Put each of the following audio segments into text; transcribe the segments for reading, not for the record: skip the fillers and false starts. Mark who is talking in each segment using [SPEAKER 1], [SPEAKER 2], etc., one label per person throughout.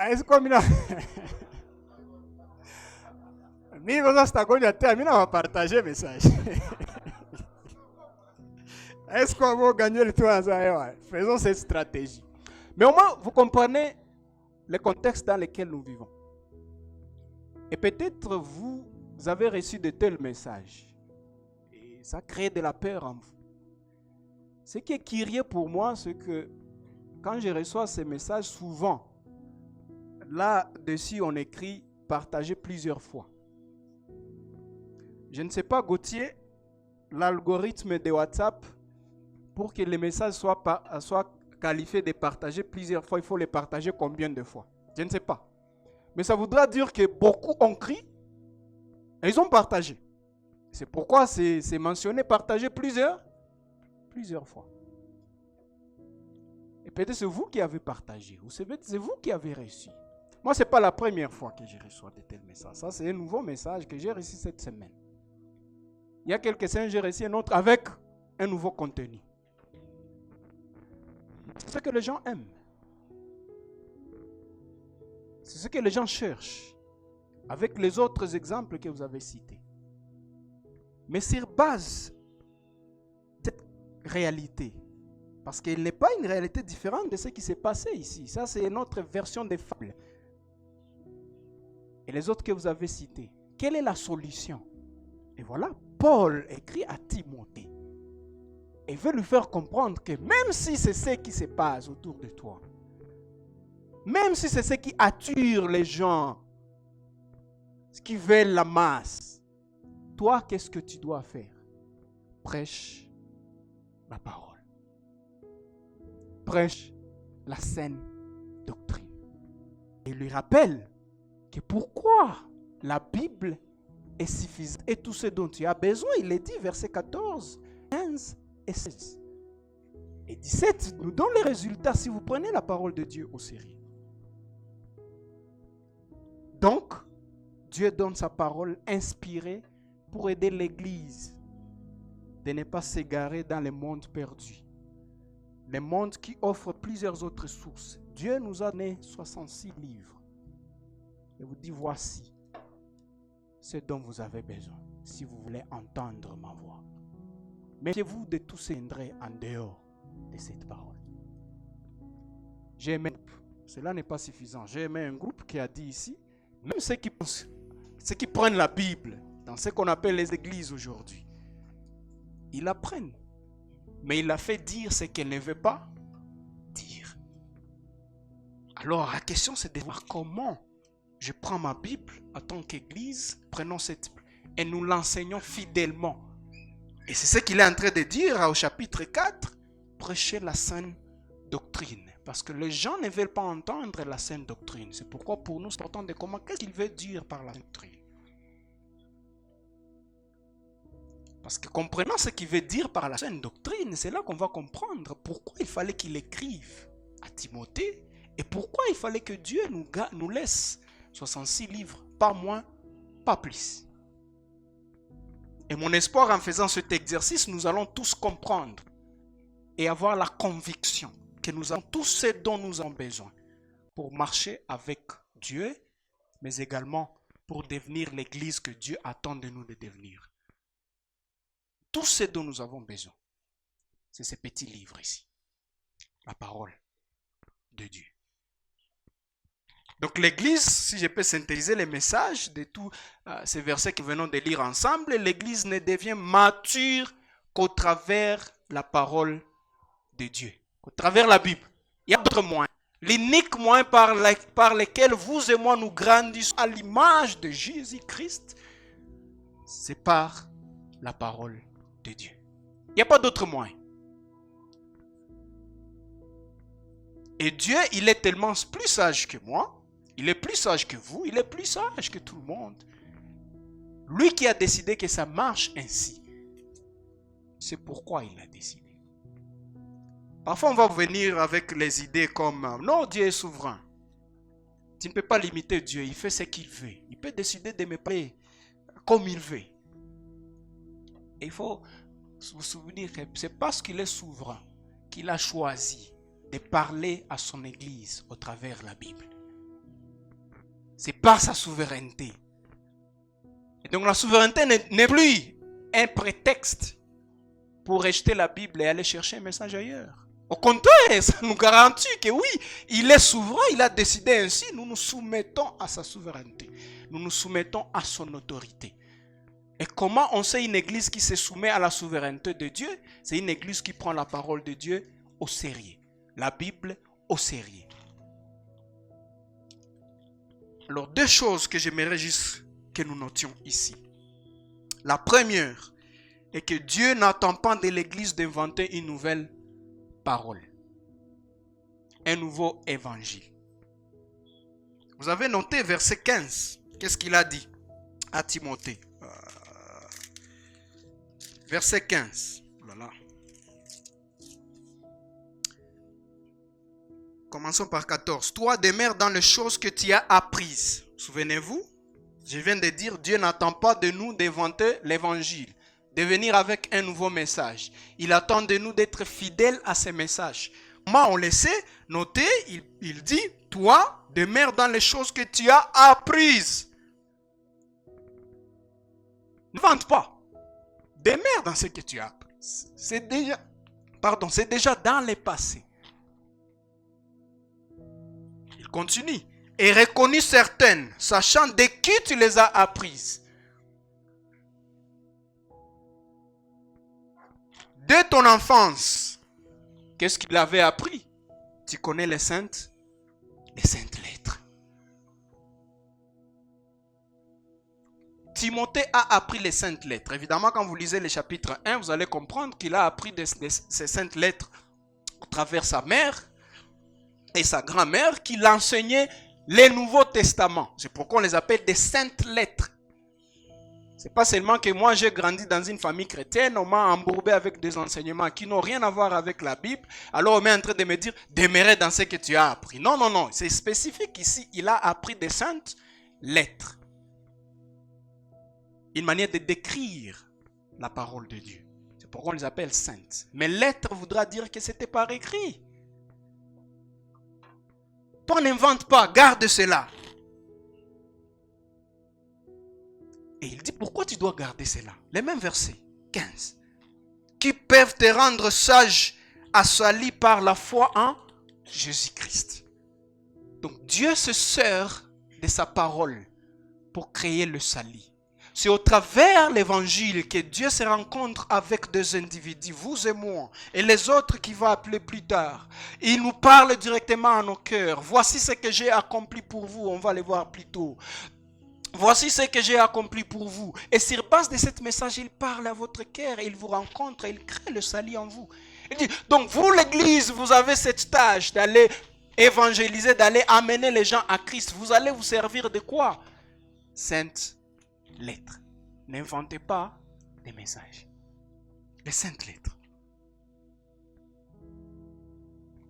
[SPEAKER 1] Est-ce que mina mimi sasa takonya tena mina va partager message. Est-ce qu'on va gagner le tour? Faisons cette stratégie. Mais au moins, vous comprenez le contexte dans lequel nous vivons. Et peut-être vous avez reçu de tels messages. Et ça crée de la peur en vous. Ce qui est curieux pour moi, c'est que quand je reçois ces messages, souvent, là-dessus, on écrit « partager plusieurs fois ». Je ne sais pas, Gauthier, l'algorithme de WhatsApp, pour que les messages soient qualifiés de partager plusieurs fois, il faut les partager combien de fois? Je ne sais pas. Mais ça voudra dire que beaucoup ont crié et ils ont partagé. C'est pourquoi c'est mentionné partager plusieurs fois. Et peut-être c'est vous qui avez partagé, ou c'est vous qui avez reçu. Moi, ce n'est pas la première fois que je reçois de tels messages. Ça, c'est un nouveau message que j'ai reçu cette semaine. Il y a quelques semaines, j'ai reçu un autre avec un nouveau contenu. C'est ce que les gens aiment. C'est ce que les gens cherchent. Avec les autres exemples que vous avez cités. Mais sur base de cette réalité, parce qu'elle n'est pas une réalité différente de ce qui s'est passé ici. Ça, c'est notre version des fables. Et les autres que vous avez cités. Quelle est la solution? Et voilà, Paul écrit à Timothée. Et veut lui faire comprendre que même si c'est ce qui se passe autour de toi, même si c'est ce qui attire les gens, ce qui veulent la masse, toi, qu'est-ce que tu dois faire? Prêche la parole. Prêche la saine doctrine. Et lui rappelle que pourquoi la Bible est suffisante et tout ce dont tu as besoin, il est dit, verset 14, 15 et 16. Et 17 nous donne les résultats si vous prenez la parole de Dieu au sérieux. Donc, Dieu donne sa parole inspirée pour aider l'Église de ne pas s'égarer dans le monde perdu. Le monde qui offre plusieurs autres sources. Dieu nous a donné 66 livres. Et vous dit, voici ce dont vous avez besoin si vous voulez entendre ma voix. Méfiez-vous de tout ce qui viendrait en dehors de cette parole. J'ai aimé, cela n'est pas suffisant. J'ai aimé un groupe qui a dit ici, même ceux qui prennent la Bible dans ce qu'on appelle les églises aujourd'hui, ils la prennent. Mais il a fait dire ce qu'elle ne veut pas dire. Alors la question c'est de voir comment je prends ma Bible en tant qu'église, prenons cette Bible et nous l'enseignons fidèlement. Et c'est ce qu'il est en train de dire au chapitre 4, prêcher la saine doctrine. Parce que les gens ne veulent pas entendre la saine doctrine. C'est pourquoi pour nous c'est important de comprendre qu'est-ce qu'il veut dire par la doctrine. Parce que comprenant ce qu'il veut dire par la saine doctrine, c'est là qu'on va comprendre pourquoi il fallait qu'il écrive à Timothée et pourquoi il fallait que Dieu nous laisse 66 livres, pas moins, pas plus. Et mon espoir en faisant cet exercice, nous allons tous comprendre et avoir la conviction que nous avons tout ce dont nous avons besoin pour marcher avec Dieu, mais également pour devenir l'église que Dieu attend de nous de devenir. Tout ce dont nous avons besoin, c'est ces petits livres ici. La parole de Dieu. Donc l'église, si je peux synthétiser les messages de tous ces versets que nous venons de lire ensemble, l'église ne devient mature qu'au travers la parole de Dieu, au travers la Bible. Il y a d'autres moyens. L'unique moyen par lequel vous et moi nous grandissons à l'image de Jésus-Christ, c'est par la parole de Dieu. Il n'y a pas d'autre moyen. Et Dieu, il est tellement plus sage que moi, il est plus sage que vous, il est plus sage que tout le monde. Lui qui a décidé que ça marche ainsi, c'est pourquoi il a décidé. Parfois, on va venir avec les idées comme « Non, Dieu est souverain. Tu ne peux pas limiter Dieu, il fait ce qu'il veut. Il peut décider de me parler comme il veut. » Il faut vous souvenir que c'est parce qu'il est souverain qu'il a choisi de parler à son Église au travers de la Bible. C'est par sa souveraineté. Et donc la souveraineté n'est plus un prétexte pour rejeter la Bible et aller chercher un message ailleurs. Au contraire, ça nous garantit que oui, il est souverain, il a décidé ainsi, nous nous soumettons à sa souveraineté. Nous nous soumettons à son autorité. Et comment on sait une église qui se soumet à la souveraineté de Dieu? C'est une église qui prend la parole de Dieu au sérieux. La Bible au sérieux. Alors, deux choses que j'aimerais juste que nous notions ici. La première est que Dieu n'attend pas de l'église d'inventer une nouvelle parole. Un nouveau évangile. Vous avez noté verset 15. Qu'est-ce qu'il a dit à Timothée? Verset 15. Voilà. Commençons par 14. Toi, demeure dans les choses que tu as apprises. Souvenez-vous, je viens de dire, Dieu n'attend pas de nous d'inventer l'évangile, de venir avec un nouveau message. Il attend de nous d'être fidèles à ce message. Comment on le sait? Notez, il dit, toi, demeure dans les choses que tu as apprises. Ne vante pas. Demeure dans ce que tu as appris. C'est déjà dans le passé. Il continue. Et reconnu certaines, sachant de qui tu les as apprises. De ton enfance, qu'est-ce qu'il avait appris? Tu connais les saintes lettres. Timothée a appris les saintes lettres. Évidemment, quand vous lisez le chapitre 1, vous allez comprendre qu'il a appris ces saintes lettres à travers sa mère et sa grand-mère qui l'enseignaient les Nouveaux Testaments. C'est pourquoi on les appelle des saintes lettres. C'est pas seulement que moi j'ai grandi dans une famille chrétienne, on m'a embourbé avec des enseignements qui n'ont rien à voir avec la Bible, alors on est en train de me dire, demeure dans ce que tu as appris. Non, non, non, c'est spécifique ici, il a appris des saintes lettres. Une manière de décrire la parole de Dieu. C'est pourquoi on les appelle saintes. Mais lettre voudra dire que c'était par écrit. Toi n'invente pas, garde cela. Et il dit, pourquoi tu dois garder cela? Les mêmes versets, 15. Qui peuvent te rendre sage, assali par la foi en Jésus-Christ. Donc Dieu se sert de sa parole pour créer le salut. C'est au travers l'évangile que Dieu se rencontre avec des individus, vous et moi, et les autres qu'il va appeler plus tard. Il nous parle directement à nos cœurs. Voici ce que j'ai accompli pour vous, on va le voir plus tôt. Voici ce que j'ai accompli pour vous. Et sur base de ce message, il parle à votre cœur, il vous rencontre, il crée le salut en vous. Il dit, donc vous l'église, vous avez cette tâche d'aller évangéliser, d'aller amener les gens à Christ. Vous allez vous servir de quoi? Saintes lettres. N'inventez pas des messages. Les saintes lettres.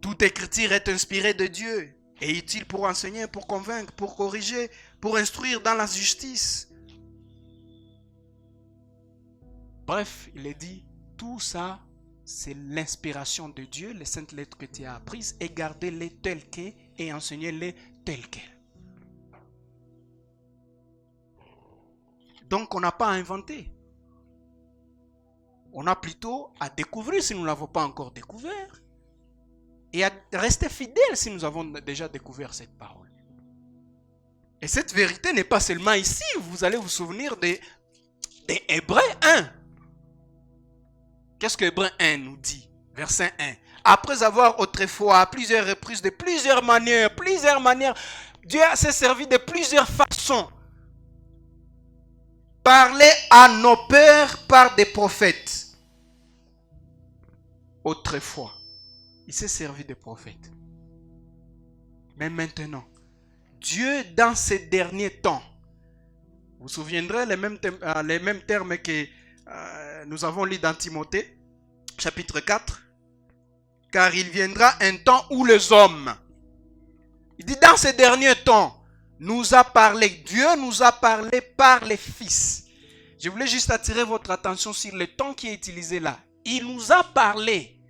[SPEAKER 1] Toute écriture est inspirée de Dieu et utile pour enseigner, pour convaincre, pour corriger, pour instruire dans la justice. Bref, il est dit, tout ça, c'est l'inspiration de Dieu, les saintes lettres que tu as apprises, et gardez-les telles quelles et enseignez-les telles quelles. Donc, on n'a pas à inventer. On a plutôt à découvrir si nous ne l'avons pas encore découvert. Et à rester fidèles si nous avons déjà découvert cette parole. Et cette vérité n'est pas seulement ici. Vous allez vous souvenir des Hébreux 1. Qu'est-ce que Hébreux 1 nous dit? Verset 1. Après avoir autrefois, à plusieurs reprises, de plusieurs manières, Dieu s'est servi de plusieurs façons. Parler à nos pères par des prophètes. Autrefois, il s'est servi des prophètes. Mais maintenant, Dieu dans ces derniers temps, vous vous souviendrez les mêmes termes que nous avons lus dans Timothée, chapitre 4. Car il viendra un temps où les hommes, il dit dans ces derniers temps, Dieu nous a parlé par les fils. Je voulais juste attirer votre attention sur le temps qui est utilisé là. Il nous a parlé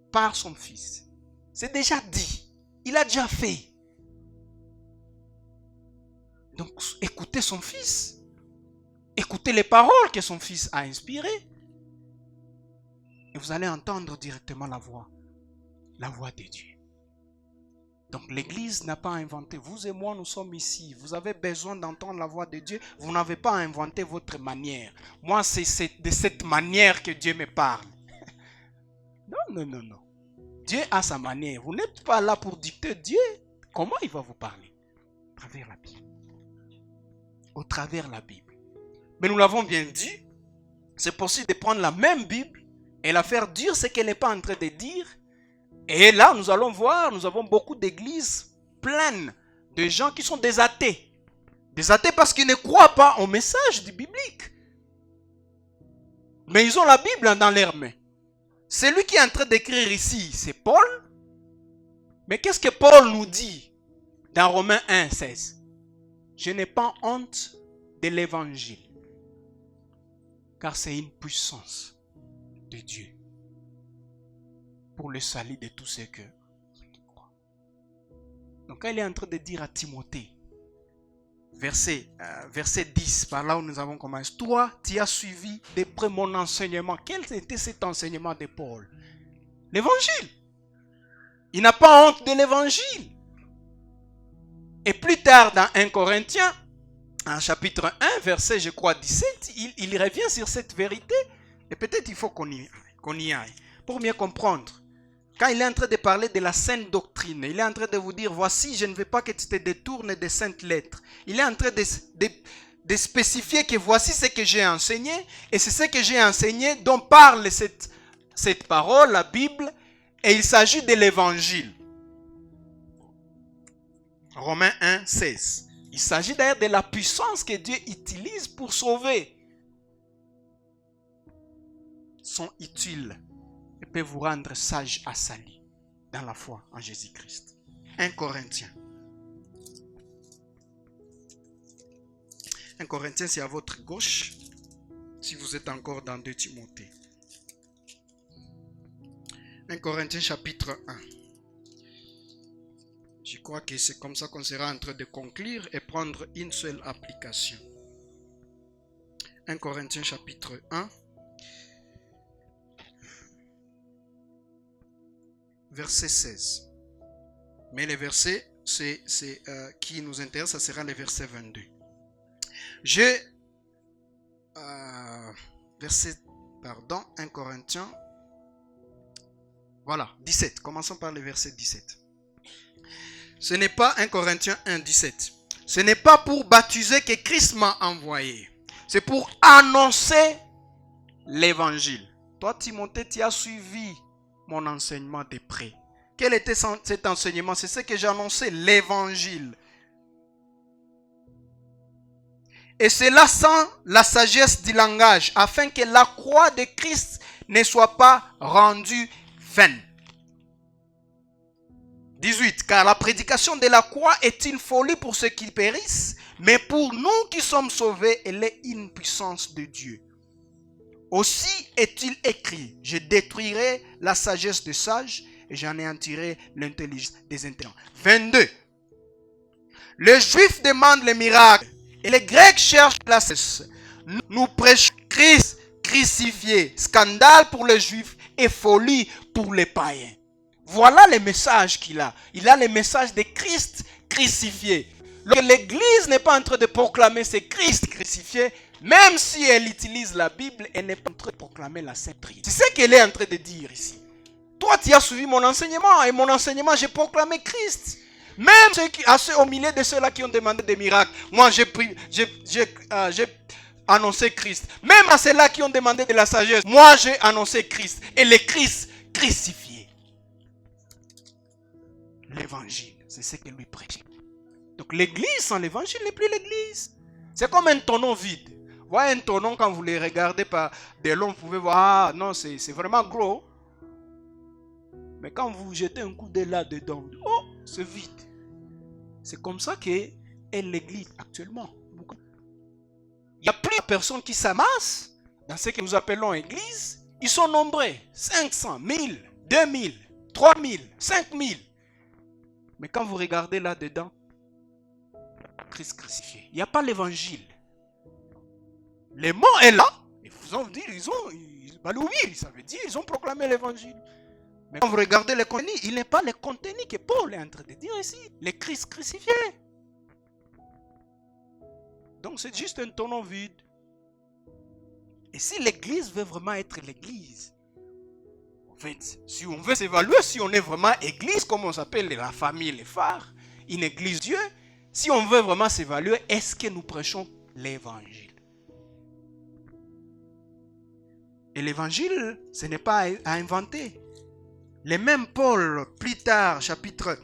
[SPEAKER 1] par son fils. C'est déjà dit. Il a déjà fait. Donc, écoutez son fils. Écoutez les paroles que son fils a inspirées. Et vous allez entendre directement la voix de Dieu. Donc l'église n'a pas inventé. Vous et moi, nous sommes ici. Vous avez besoin d'entendre la voix de Dieu. Vous n'avez pas inventé votre manière. Moi, c'est de cette manière que Dieu me parle. Non. Dieu a sa manière. Vous n'êtes pas là pour dicter Dieu. Comment il va vous parler? À travers la Bible. Au travers la Bible. Mais nous l'avons bien dit. C'est possible de prendre la même Bible et la faire dire ce qu'elle n'est pas en train de dire. Et là, nous allons voir, nous avons beaucoup d'églises pleines de gens qui sont des athées. Des athées parce qu'ils ne croient pas au message du biblique. Mais ils ont la Bible dans leurs mains. Celui qui est en train d'écrire ici, c'est Paul. Mais qu'est-ce que Paul nous dit dans Romains 1, 16? Je n'ai pas honte de l'évangile, car c'est une puissance de Dieu pour le salut de tous ceux qui croient. Donc, elle est en train de dire à Timothée, verset 10, par là où nous avons commencé. Toi, tu as suivi de près mon enseignement. Quel était cet enseignement de Paul? L'évangile. Il n'a pas honte de l'évangile. Et plus tard, dans 1 Corinthiens, en chapitre 1, verset, je crois, 17, il revient sur cette vérité. Et peut-être il faut qu'on y aille pour mieux comprendre. Quand il est en train de parler de la sainte doctrine, il est en train de vous dire, voici, je ne veux pas que tu te détournes des saintes lettres. Il est en train de spécifier que voici ce que j'ai enseigné, et c'est ce que j'ai enseigné dont parle cette parole, la Bible, et il s'agit de l'évangile. Romains 1, 16. Il s'agit d'ailleurs de la puissance que Dieu utilise pour sauver. Sont utiles et peuvent vous rendre sage à salut dans la foi en Jésus-Christ. 1 Corinthiens. 1 Corinthiens, c'est à votre gauche, si vous êtes encore dans 2 Timothée. 1 Corinthiens chapitre 1. Je crois que c'est comme ça qu'on sera en train de conclure et prendre une seule application. 1 Corinthiens chapitre 1. Verset 16. Mais les versets qui nous intéressent, ça sera le verset 22. Verset 1 Corinthiens. Voilà, 17. Commençons par le verset 17. Ce n'est pas 1 Corinthiens 1, 17. Ce n'est pas pour baptiser que Christ m'a envoyé. C'est pour annoncer l'évangile. Toi, Timothée, tu as suivi mon enseignement de près. Quel était cet enseignement? C'est ce que j'ai annoncé, l'évangile. Et cela sans la sagesse du langage, afin que la croix de Christ ne soit pas rendue vaine. 18. Car la prédication de la croix est une folie pour ceux qui périssent, mais pour nous qui sommes sauvés, elle est une puissance de Dieu. Aussi est-il écrit, je détruirai la sagesse des sages et j'anéantirai l'intelligence des intelligents. 22. Les Juifs demandent les miracles et les Grecs cherchent la sagesse. Nous prêchons Christ crucifié, scandale pour les Juifs et folie pour les païens. Voilà le message qu'il a. Il a le message de Christ crucifié. L'Église n'est pas en train de proclamer ce Christ crucifié. Même si elle utilise la Bible, elle n'est pas en train de proclamer la Sainte Trinité. C'est ce qu'elle est en train de dire ici. Toi, tu as suivi mon enseignement. Et mon enseignement, j'ai proclamé Christ. Même au milieu de ceux-là qui ont demandé des miracles. Moi, j'ai annoncé Christ. Même à ceux-là qui ont demandé de la sagesse. Moi, j'ai annoncé Christ. Et le Christ crucifié. L'évangile, c'est ce que lui prêche. Donc l'église sans l'évangile n'est plus l'église. C'est comme un tonneau vide. Vous voyez un tonneau, quand vous les regardez par de loin, vous pouvez voir, ah non, c'est vraiment gros. Mais quand vous jetez un coup d'œil là-dedans, oh, c'est vide. C'est comme ça qu'est l'église actuellement. Il n'y a plus de personnes qui s'amassent dans ce que nous appelons église. Ils sont nombreux. 500, 1000, 2000, 3000, 5000. Mais quand vous regardez là-dedans, Christ crucifié. Il n'y a pas l'évangile. Les mots est là. Ils vous ont dit, ça veut dire, ils ont proclamé l'évangile. Mais quand vous regardez le contenu, il n'est pas le contenu que Paul est en train de dire ici. Le Christ crucifié. Donc c'est juste un tonneau vide. Et si l'église veut vraiment être l'église, en fait, si on veut s'évaluer, si on est vraiment église, comme on s'appelle la famille, les phares, une église Dieu, si on veut vraiment s'évaluer, est-ce que nous prêchons l'évangile? Et l'évangile, ce n'est pas à inventer. Le même Paul, plus tard, chapitre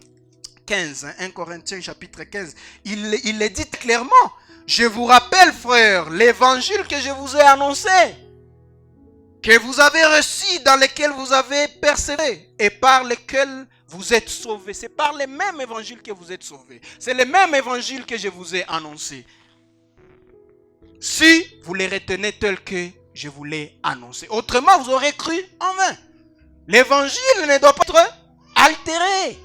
[SPEAKER 1] 15, 1 Corinthiens chapitre 15, il le dit clairement. Je vous rappelle, frères, l'évangile que je vous ai annoncé, que vous avez reçu, dans lequel vous avez persévéré et par lequel vous êtes sauvés. C'est par le même évangile que vous êtes sauvés. C'est le même évangile que je vous ai annoncé. Si vous les retenez tel que je vous l'ai annoncé. Autrement, vous aurez cru en vain. L'évangile ne doit pas être altéré.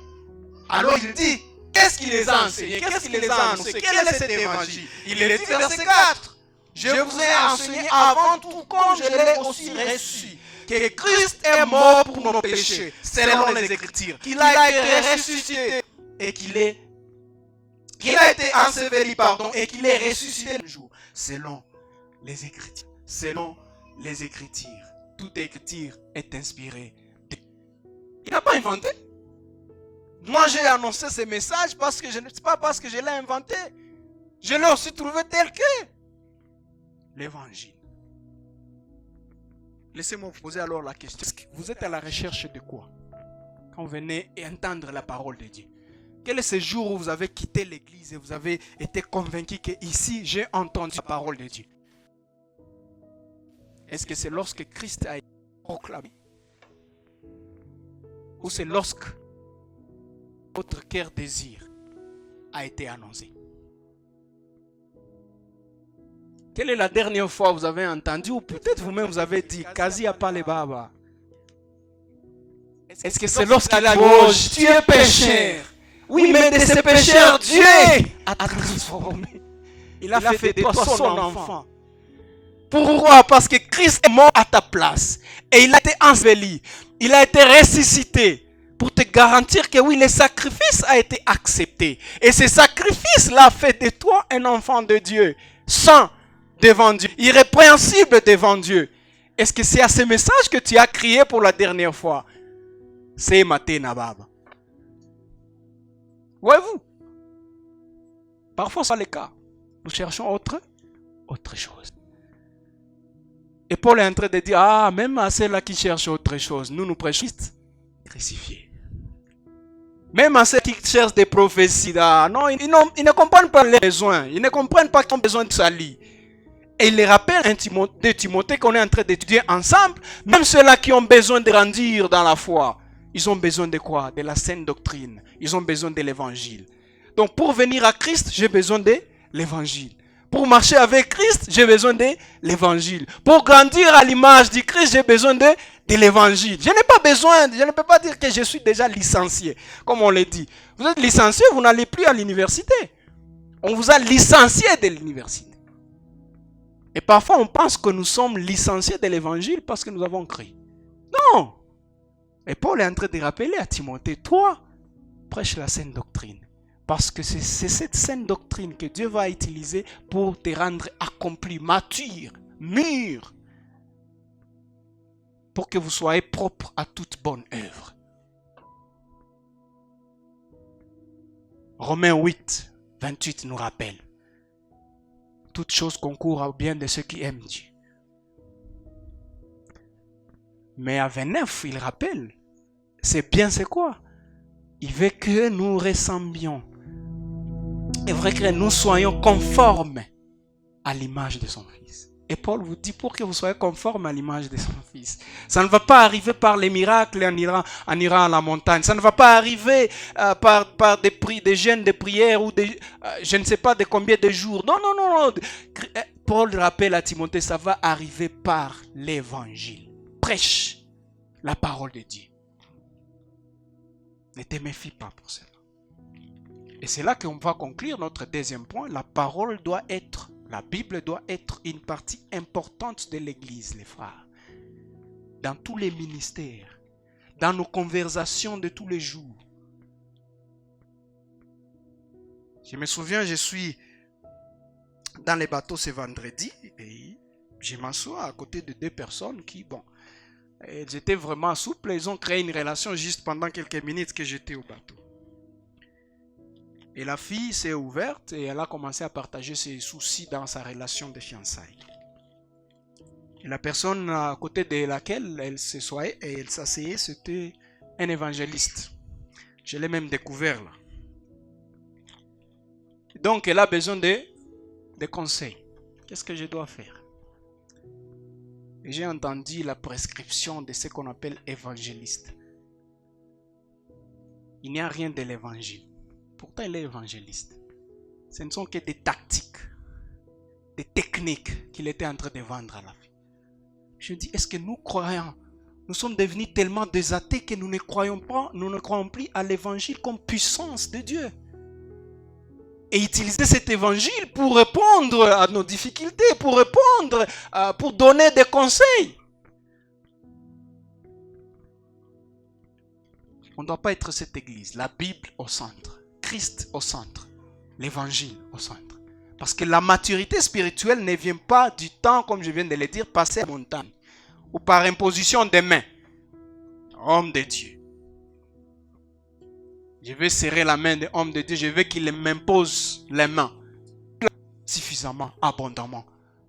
[SPEAKER 1] Alors il dit, qu'est-ce qu'il les a enseignés? Qu'est-ce qu'il les a annoncés? Quel est cet évangile? Il est dit verset 4. Je vous ai enseigné avant tout comme je l'ai aussi reçu. Que Christ est mort pour nos péchés, selon les Écritures. Qu'il a été ressuscité et qu'il a été enseveli, et qu'il est ressuscité le jour. Selon les Écritures. Selon les Écritures. Toute Écriture est inspirée. Il n'a pas inventé. Moi, j'ai annoncé ce message parce que pas parce que je l'ai inventé. Je l'ai aussi trouvé tel que l'évangile. Laissez-moi vous poser alors la question. Vous êtes à la recherche de quoi quand vous venez entendre la parole de Dieu? Quel est ce jour où vous avez quitté l'église et vous avez été convaincu que ici, j'ai entendu la parole de Dieu? Est-ce que c'est lorsque Christ a été proclamé? Ou c'est lorsque votre cœur désir a été annoncé? Quelle est la dernière fois que vous avez entendu, ou peut-être vous-même vous avez dit, Kazi a parlé baba? Est-ce que c'est lorsqu'il a dit, tu es pécheur? Oui, mais de ces pécheurs, Dieu a transformé. Il a fait de toi son enfant. Pourquoi? Parce que Christ est mort à ta place. Et il a été enseveli. Il a été ressuscité. Pour te garantir que oui, le sacrifice a été accepté. Et ce sacrifice-là fait de toi un enfant de Dieu. Saint devant Dieu. Irrépréhensible devant Dieu. Est-ce que c'est à ce message que tu as crié pour la dernière fois? C'est maté nababa. Voyez-vous? Parfois c'est le cas. Nous cherchons autre chose. Et Paul est en train de dire, même à ceux-là qui cherchent autre chose, nous prêchons Christ crucifié. Même à ceux qui cherchent des prophéties, non, ils ne comprennent pas les besoins. Ils ne comprennent pas qu'ils ont besoin de salut. Et il les rappelle de Timothée qu'on est en train d'étudier ensemble. Même ceux-là qui ont besoin de grandir dans la foi, ils ont besoin de quoi? De la saine doctrine. Ils ont besoin de l'évangile. Donc pour venir à Christ, j'ai besoin de l'évangile. Pour marcher avec Christ, j'ai besoin de l'évangile. Pour grandir à l'image du Christ, j'ai besoin de l'évangile. Je n'ai pas besoin, je ne peux pas dire que je suis déjà licencié, comme on le dit. Vous êtes licencié, vous n'allez plus à l'université. On vous a licencié de l'université. Et parfois, on pense que nous sommes licenciés de l'évangile parce que nous avons cru. Non. Et Paul est en train de rappeler à Timothée, toi, prêche la saine doctrine. Parce que c'est cette saine doctrine que Dieu va utiliser pour te rendre accompli, mature, mûr. Pour que vous soyez propre à toute bonne œuvre. Romains 8, 28 nous rappelle. Toute chose concourt au bien de ceux qui aiment Dieu. Mais à 29, il rappelle. C'est bien, c'est quoi? Il veut que nous ressemblions. Il veut que nous soyons conformes à l'image de son Fils. Et Paul vous dit pour que vous soyez conformes à l'image de son Fils. Ça ne va pas arriver par les miracles en irant à la montagne. Ça ne va pas arriver par des jeûnes, des prières ou je ne sais pas de combien de jours. Non. Paul rappelle à Timothée, ça va arriver par l'évangile. Prêche la parole de Dieu. Ne te méfie pas pour cela. Et c'est là qu'on va conclure notre deuxième point. La Bible doit être une partie importante de l'Église, les frères. Dans tous les ministères, dans nos conversations de tous les jours. Je me souviens, je suis dans les bateaux ce vendredi et je m'assois à côté de deux personnes qui, elles étaient vraiment souples. Ils ont créé une relation juste pendant quelques minutes que j'étais au bateau. Et la fille s'est ouverte et elle a commencé à partager ses soucis dans sa relation de fiançailles. Et la personne à côté de laquelle elle s'assoyait et elle s'asseyait, c'était un évangéliste. Je l'ai même découvert là. Donc elle a besoin de conseils. Qu'est-ce que je dois faire? Et j'ai entendu la prescription de ce qu'on appelle évangéliste. Il n'y a rien de l'évangile. Pourtant, il est évangéliste. Ce ne sont que des tactiques, des techniques qu'il était en train de vendre à la vie. Je dis, est-ce que nous croyons, nous sommes devenus tellement des athées que nous ne croyons plus à l'évangile comme puissance de Dieu? Et utiliser cet évangile pour répondre à nos difficultés, pour répondre, pour donner des conseils. On ne doit pas être cette église. La Bible au centre. Christ au centre, l'évangile au centre. Parce que la maturité spirituelle ne vient pas du temps, comme je viens de le dire, passé à la montagne ou par imposition des mains. Homme de Dieu. Je vais serrer la main de l'homme de Dieu, je veux qu'il m'impose les mains suffisamment, abondamment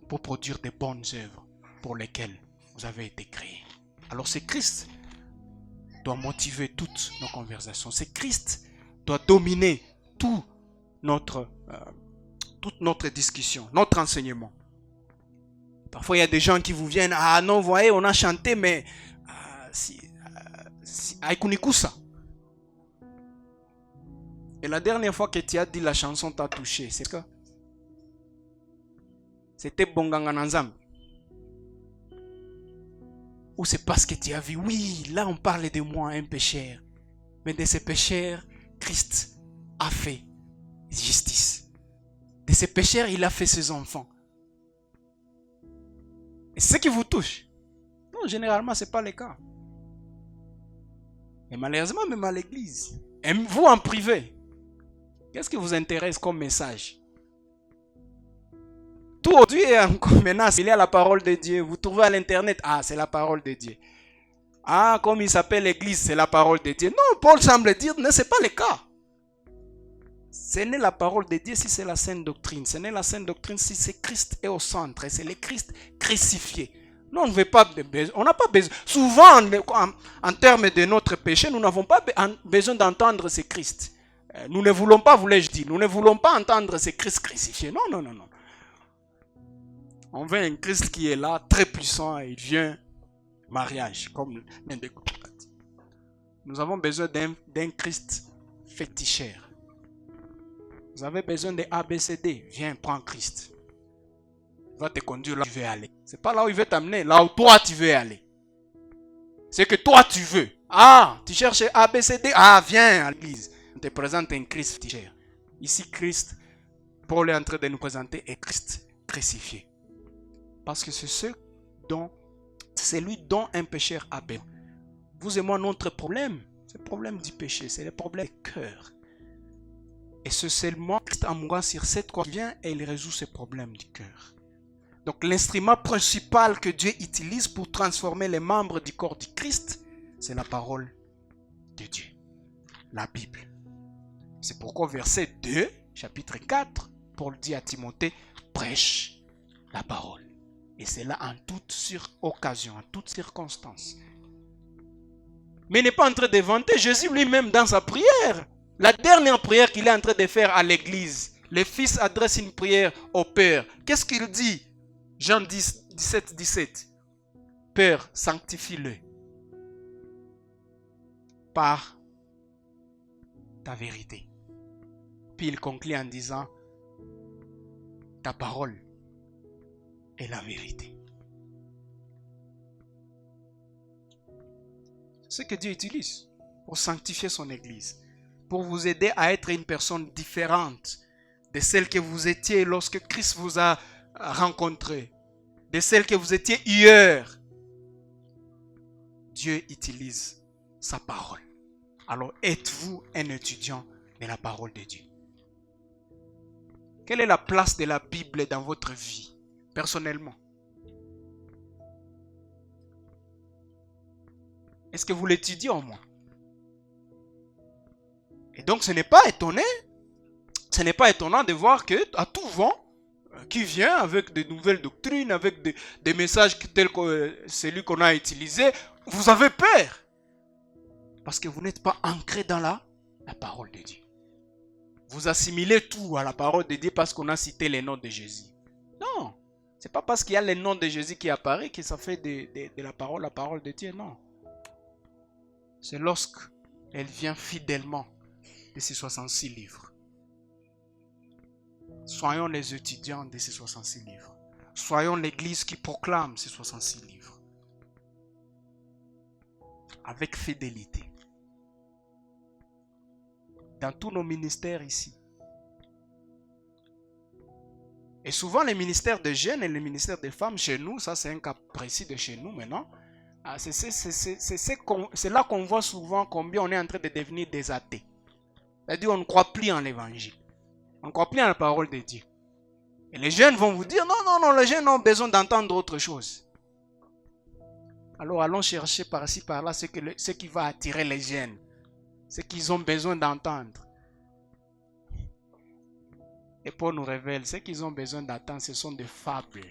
[SPEAKER 1] pour produire de bonnes œuvres pour lesquelles vous avez été créés. Alors c'est Christ qui doit motiver toutes nos conversations. C'est Christ doit dominer toute notre discussion, notre enseignement. Parfois, il y a des gens qui vous viennent, ah non, vous voyez, on a chanté, mais Aikunikusa. Et la dernière fois que tu as dit la chanson t'a touché, c'est quoi? C'était Bonganga Nanzam. Ou c'est parce que tu as vu, oui, là on parle de moi, un pécheur. Mais de ces pécheurs, Christ a fait justice. De ces pécheurs, il a fait ses enfants. Et c'est ce qui vous touche. Non, généralement, ce n'est pas le cas. Et malheureusement, même à l'église. Et vous en privé, qu'est-ce qui vous intéresse comme message? Tout aujourd'hui est encore menace. Il y a la parole de Dieu. Vous trouvez à l'internet, ah, c'est la parole de Dieu. Ah, comme il s'appelle l'église, c'est la parole de Dieu. Non, Paul semble dire, non, ce n'est pas le cas. Ce n'est la parole de Dieu si c'est la sainte doctrine. Ce n'est la sainte doctrine si c'est Christ est au centre. Et c'est le Christ crucifié. Nous, on n'a pas besoin. Souvent, en termes de notre péché, nous n'avons pas besoin d'entendre ce Christ. Nous ne voulons pas, voulais-je dire, nous ne voulons pas entendre ce Christ crucifié. Non, non, non, non. On veut un Christ qui est là, très puissant, et il vient mariage, comme l'un des couples. Nous avons besoin d'un Christ féticheur. Vous avez besoin de ABCD. Viens, prends Christ. Il va te conduire là où tu veux aller. Ce n'est pas là où il veut t'amener, là où toi tu veux aller. C'est que toi tu veux. Ah, tu cherches ABCD. Ah, viens à l'église. On te présente un Christ féticheur. Ici, Christ, Paul est en train de nous présenter, est Christ crucifié. Parce que c'est lui dont un pécheur a besoin. Vous et moi, notre problème, c'est le problème du péché, c'est le problème du cœur. Et c'est seulement Christ en mourant sur cette croix qui vient et il résout ce problème du cœur. Donc l'instrument principal que Dieu utilise pour transformer les membres du corps du Christ, c'est la parole de Dieu, la Bible. C'est pourquoi verset 2, chapitre 4, Paul dit à Timothée, prêche la parole. Et c'est là en toute occasion, en toute circonstance. Mais il n'est pas en train de vanter Jésus lui-même dans sa prière. La dernière prière qu'il est en train de faire à l'église. Le Fils adresse une prière au Père. Qu'est-ce qu'il dit? Jean 10, 17, 17. Père, sanctifie-le par ta vérité. Puis il conclut en disant, ta parole est la vérité. C'est ce que Dieu utilise pour sanctifier son église. pour vous aider à être une personne différente de celle que vous étiez lorsque Christ vous a rencontré, de celle que vous étiez hier. Dieu utilise sa parole. Alors êtes-vous un étudiant de la parole de Dieu? Quelle est la place de la Bible dans votre vie, personnellement? Est-ce que vous l'étudiez au moins? Et donc ce n'est pas étonnant de voir que à tout vent qui vient avec de nouvelles doctrines, avec des messages tels que celui qu'on a utilisé, vous avez peur. Parce que vous n'êtes pas ancré dans la parole de Dieu. Vous assimilez tout à la parole de Dieu parce qu'on a cité les noms de Jésus. Non, c'est pas parce qu'il y a les noms de Jésus qui apparaît que ça fait de la parole de Dieu, non. C'est lorsqu'elle vient fidèlement de ces 66 livres. Soyons les étudiants de ces 66 livres. Soyons l'église qui proclame ces 66 livres. Avec fidélité. Dans tous nos ministères ici. Et souvent les ministères de jeunes et les ministères de femmes chez nous, ça c'est un cas précis de chez nous maintenant. C'est là qu'on voit souvent combien on est en train de devenir des athées. C'est-à-dire on ne croit plus en l'évangile. On ne croit plus en la parole de Dieu. Et les jeunes vont vous dire, non, les jeunes ont besoin d'entendre autre chose. Alors allons chercher par-ci, par-là ce qui va attirer les jeunes. Ce qu'ils ont besoin d'entendre. Et Paul nous révèle, ce qu'ils ont besoin d'entendre, ce sont des fables.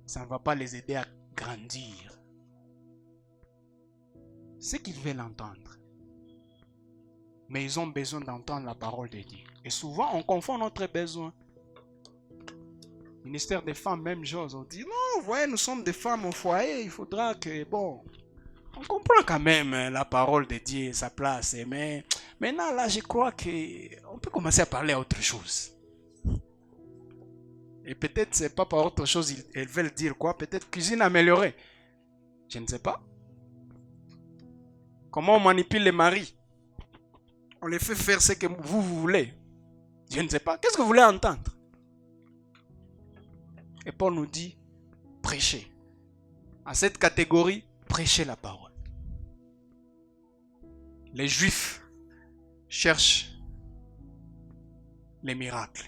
[SPEAKER 1] Ça ne va pas les aider à grandir. Ce qu'ils veulent entendre. Mais ils ont besoin d'entendre la parole de Dieu. Et souvent, on confond notre besoin. Ministère des femmes, même chose. On dit, non, vous voyez, nous sommes des femmes au foyer. Il faudra que, on comprend quand même la parole de Dieu, sa place. Mais maintenant, là, je crois qu'on peut commencer à parler à autre chose. Et peut-être c'est pas par autre chose, elles veulent dire quoi? Peut-être cuisine améliorée. Je ne sais pas. Comment on manipule les maris? On les fait faire ce que vous voulez. Je ne sais pas. Qu'est-ce que vous voulez entendre? Et Paul nous dit, prêchez. À cette catégorie, prêchez la parole. Les Juifs cherchent les miracles.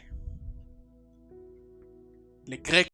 [SPEAKER 1] Les Grecs